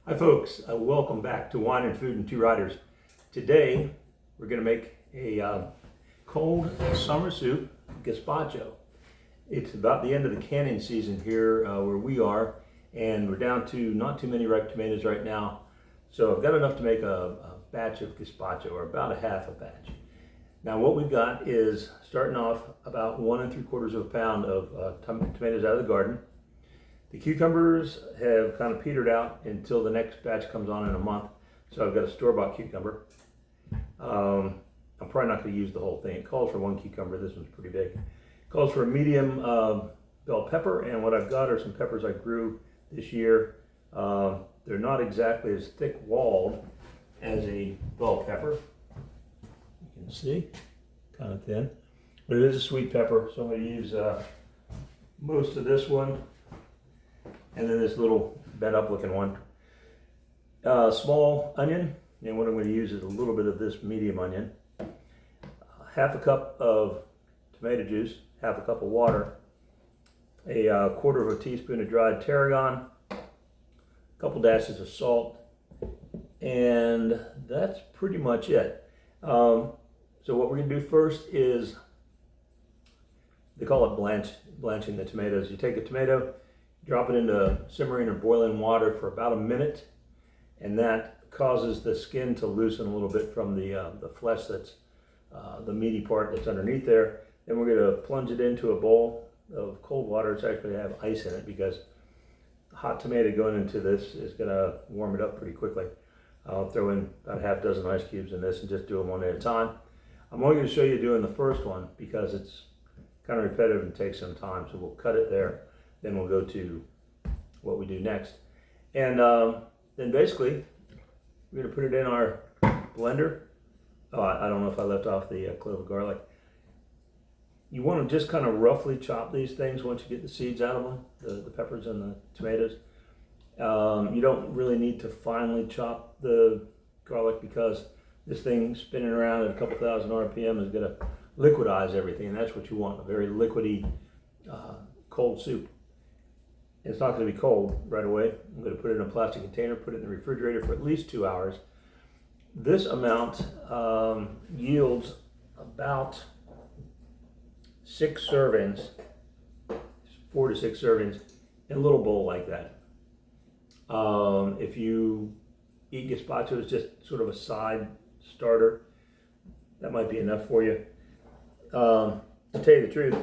Hi folks, welcome back to Wine and Food and Two Riders. Today we're going to make a cold summer soup, gazpacho. It's about the end of the canning season here where we are, and we're down to not too many ripe tomatoes right now. So I've got enough to make a batch of gazpacho, or about a half a batch. Now what we've got is, starting off, about 1 3/4 pounds of tomatoes out of the garden. The cucumbers have kind of petered out until the next batch comes on in a month. So I've got a store-bought cucumber. I'm probably not going to use the whole thing. It calls for 1 cucumber. This one's pretty big. It calls for a medium bell pepper, and what I've got are some peppers I grew this year. They're not exactly as thick-walled as a bell pepper. You can see, kind of thin. But it is a sweet pepper, so I'm going to use most of this one. And then this little bent up looking one. Small onion, and what I'm going to use is a little bit of this medium onion. Half a cup of tomato juice, half a cup of water, a 1/4 teaspoon of dried tarragon, a couple dashes of salt, and that's pretty much it. So what we're going to do first is, they call it blanching the tomatoes. You take a tomato, drop it into simmering or boiling water for about a minute, and that causes the skin to loosen a little bit from the flesh that's the meaty part that's underneath there. Then we're going to plunge it into a bowl of cold water. It's actually going to have ice in it because the hot tomato going into this is going to warm it up pretty quickly. I'll throw in about half a dozen ice cubes in this and just do them one at a time. I'm only going to show you doing the first one because it's kind of repetitive and takes some time, so we'll cut it there. Then we'll go to what we do next. And then basically, we're going to put it in our blender. Oh, I don't know if I left off the clove of garlic. You want to just kind of roughly chop these things once you get the seeds out of them, the peppers and the tomatoes. You don't really need to finely chop the garlic because this thing spinning around at a couple thousand RPM is going to liquidize everything, and that's what you want, a very liquidy cold soup. It's not going to be cold right away. I'm going to put it in a plastic container, put it in the refrigerator for at least 2 hours. This amount yields about 6 servings, 4 to 6 servings, in a little bowl like that. If you eat gazpacho as just sort of a side starter, that might be enough for you. To tell you the truth,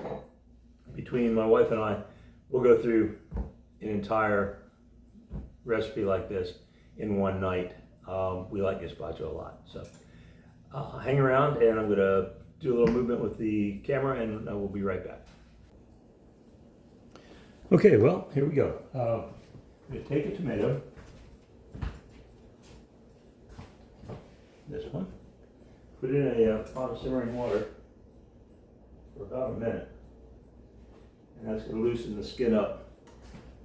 between my wife and I, we'll go through an entire recipe like this in one night. We like gazpacho a lot. So hang around, and I'm going to do a little movement with the camera, and we'll be right back. Okay, well, here we go. I'm going to take a tomato, this one, put it in a pot of simmering water for about a minute, and that's going to loosen the skin up.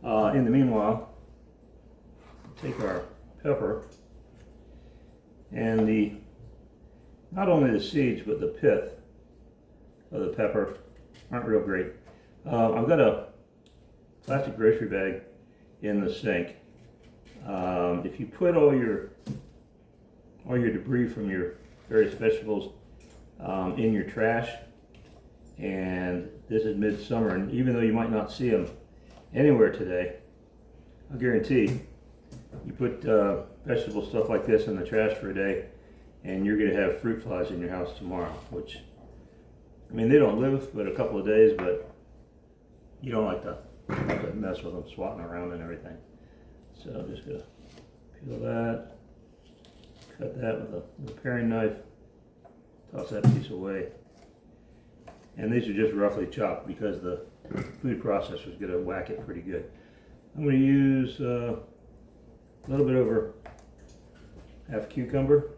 In the meanwhile, take our pepper, and not only the seeds but the pith of the pepper aren't real great. I've got a plastic grocery bag in the sink. If you put all your debris from your various vegetables in your trash, and this is midsummer, and even though you might not see them anywhere today, I guarantee you put vegetable stuff like this in the trash for a day, and you're going to have fruit flies in your house tomorrow, which, I mean, they don't live but a couple of days, but you don't like to mess with them, swatting around and everything. So I'm just going to peel that, cut that with a paring knife, toss that piece away. And these are just roughly chopped because the food processor is going to whack it pretty good. I'm going to use a little bit over half cucumber.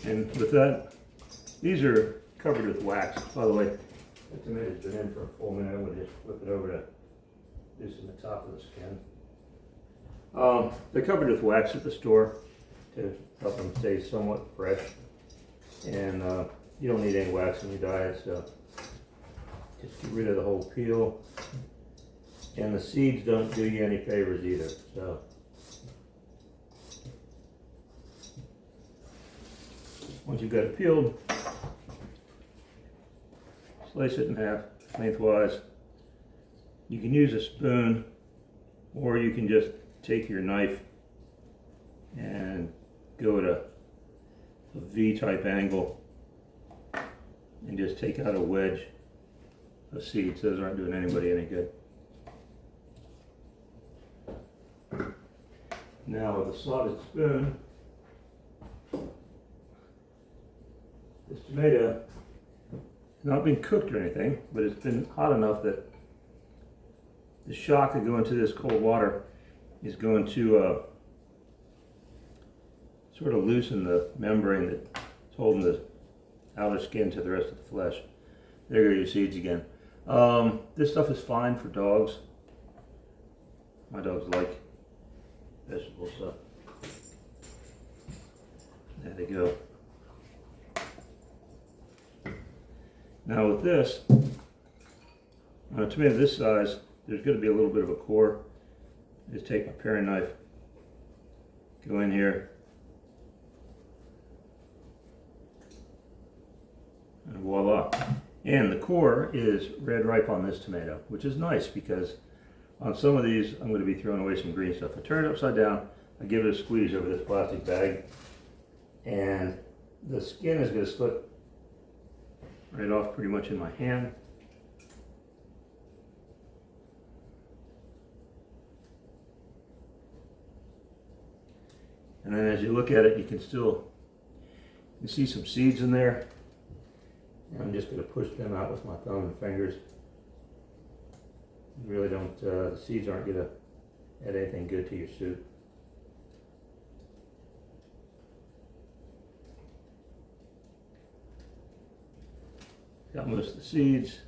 And with that, these are covered with wax. By the way, the tomato's been in for a full minute. I'm going to just flip it over to loosen the top of the skin. They're covered with wax at the store. to help them stay somewhat fresh. And you don't need any wax in your diet, so just get rid of the whole peel. And the seeds don't do you any favors either. So once you've got it peeled, slice it in half lengthwise. You can use a spoon, or you can just take your knife and go at a V-type angle and just take out a wedge of seeds. Those aren't doing anybody any good. Now with a slotted spoon, this tomato has not been cooked or anything, but it's been hot enough that the shock that go into this cold water is going to sort of loosen the membrane that's holding the outer skin to the rest of the flesh. There go your seeds again. This stuff is fine for dogs. My dogs like vegetable stuff. There they go. Now with this, on a tomato this size, there's going to be a little bit of a core. Just take my paring knife, go in here, and voila. And the core is red ripe on this tomato, which is nice because on some of these I'm going to be throwing away some green stuff. I turn it upside down, I give it a squeeze over this plastic bag, and the skin is going to slip right off pretty much in my hand. And then as you look at it, you can see some seeds in there. And I'm just going to push them out with my thumb and fingers. You really don't, the seeds aren't going to add anything good to your soup. Got most of the seeds.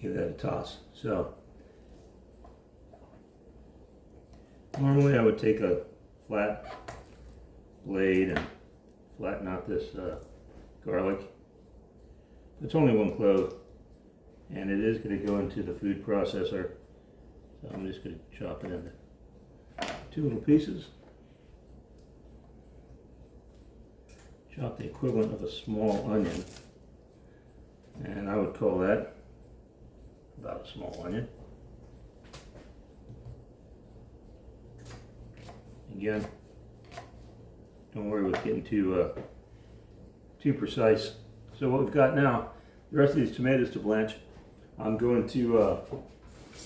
Give that a toss. So, normally I would take a flat blade and flatten out this garlic. It's only one clove, and it is going to go into the food processor. So I'm just going to chop it into 2 little pieces. Chop the equivalent of a small onion, and I would call that about a small onion. Again, don't worry with getting too precise. So what we've got now, the rest of these tomatoes to blanch. I'm going to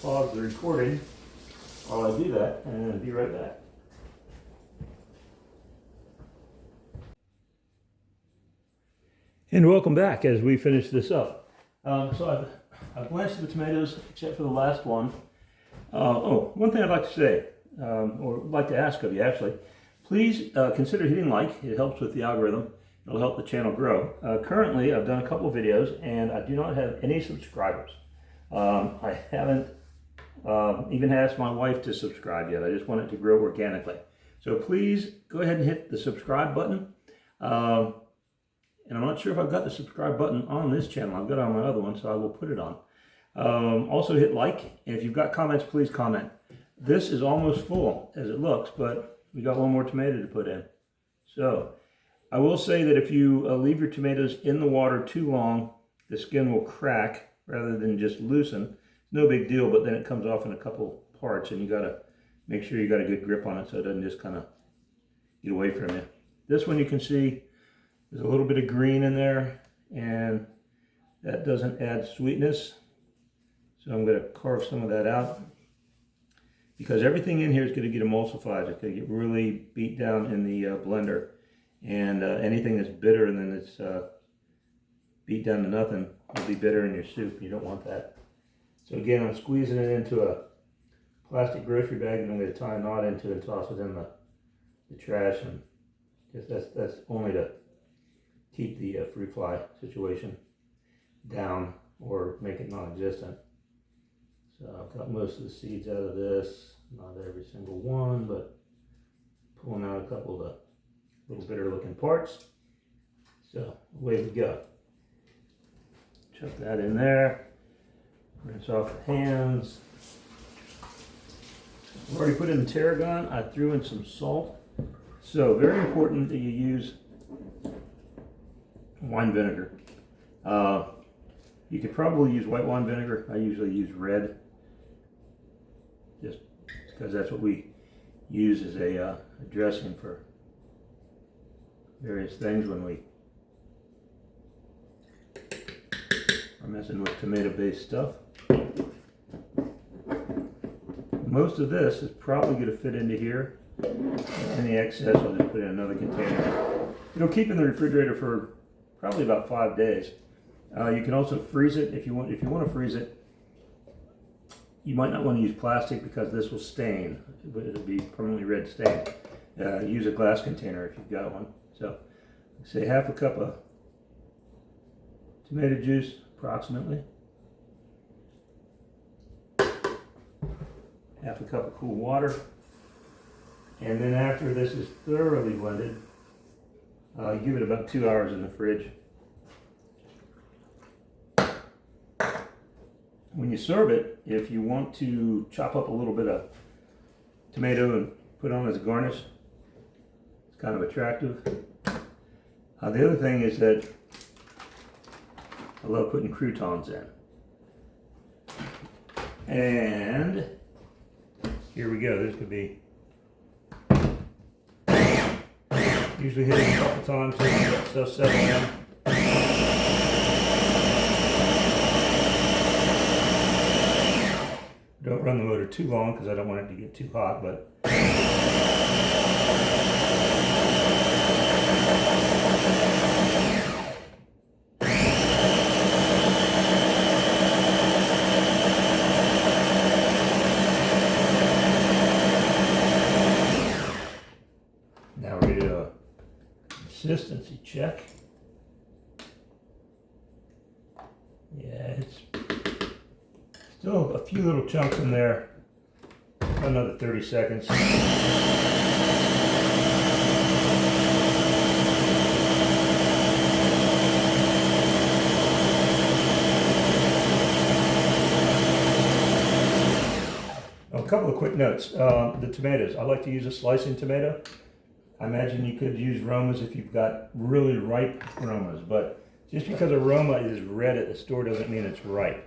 pause the recording while I do that, and then be right back. And welcome back as we finish this up. So I've blanched the tomatoes except for the last one. One thing I'd like to say, or like to ask of you actually, please consider hitting like. It helps with the algorithm. It'll help the channel grow. Currently, I've done a couple of videos and I do not have any subscribers. I haven't even asked my wife to subscribe yet. I just want it to grow organically. So please go ahead and hit the subscribe button. And I'm not sure if I've got the subscribe button on this channel. I've got it on my other one, so I will put it on. Also hit like, and if you've got comments, please comment. This is almost full as it looks, but we got one more tomato to put in. So I will say that if you leave your tomatoes in the water too long, the skin will crack rather than just loosen. No big deal, but then it comes off in a couple parts, and you got to make sure you got a good grip on it so it doesn't just kind of get away from you. This one you can see there's a little bit of green in there, and that doesn't add sweetness. So I'm going to carve some of that out because everything in here is going to get emulsified. It's going to get really beat down in the blender. And anything that's bitter and then it's beat down to nothing will be bitter in your soup. You don't want that. So again, I'm squeezing it into a plastic grocery bag that I'm going to tie a knot into and toss it in the trash. And just that's only to keep the fruit fly situation down or make it non-existent. So I've got most of the seeds out of this, not every single one, but pulling out a couple of the little bitter looking parts. So away we go. Chuck that in there, rinse off the hands. I've already put in the tarragon. I threw in some salt. So very important that you use wine vinegar. You could probably use white wine vinegar. I usually use red, just because that's what we use as a dressing for various things when we are messing with tomato-based stuff. Most of this is probably going to fit into here. Any excess, I'll just put in another container. It'll keep in the refrigerator for probably about 5 days. You can also freeze it if you want. If you want to freeze it, you might not want to use plastic because this will stain. It'll be permanently red stained. Use a glass container if you've got one. So, say half a cup of tomato juice, approximately. Half a cup of cool water. And then after this is thoroughly blended, give it about 2 hours in the fridge. When you serve it, if you want to chop up a little bit of tomato and put on as a garnish, it's kind of attractive. The other thing is that I love putting croutons in. And here we go. This could be usually hit it a couple times to get that stuff settled down. Don't run the motor too long because I don't want it to get too hot, but now we're going to do a consistency check. Yeah, it's still a few little chunks in there. Another 30 seconds. A couple of quick notes. The tomatoes. I like to use a slicing tomato. I imagine you could use Romas if you've got really ripe Romas, but just because a Roma is red at the store doesn't mean it's ripe.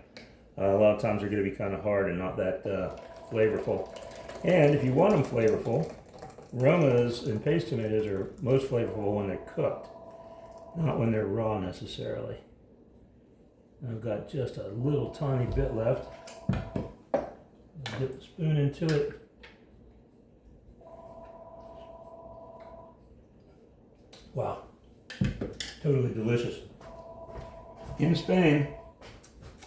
A lot of times they're going to be kind of hard and not that flavorful. And if you want them flavorful, Romas and paste tomatoes are most flavorful when they're cooked, not when they're raw necessarily. I've got just a little tiny bit left. Dip the spoon into it. Wow, totally delicious. In Spain,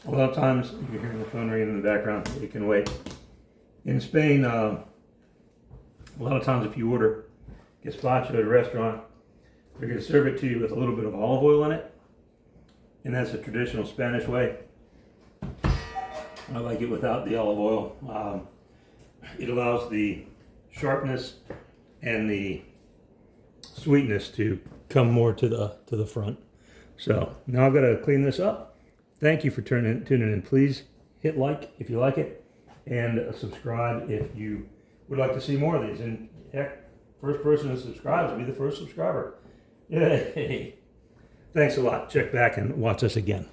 a lot of times, you're hearing the phone ringing in the background, you can wait. In Spain, a lot of times if you order gazpacho at a restaurant, they're going to serve it to you with a little bit of olive oil in it. And that's a traditional Spanish way. I like it without the olive oil. It allows the sharpness and the sweetness to come more to the front. So now I've got to clean this up. Thank you for tuning in. Please hit like if you like it, and subscribe if you would like to see more of these. And heck, first person who subscribes will be the first subscriber. Yay! Thanks a lot. Check back and watch us again.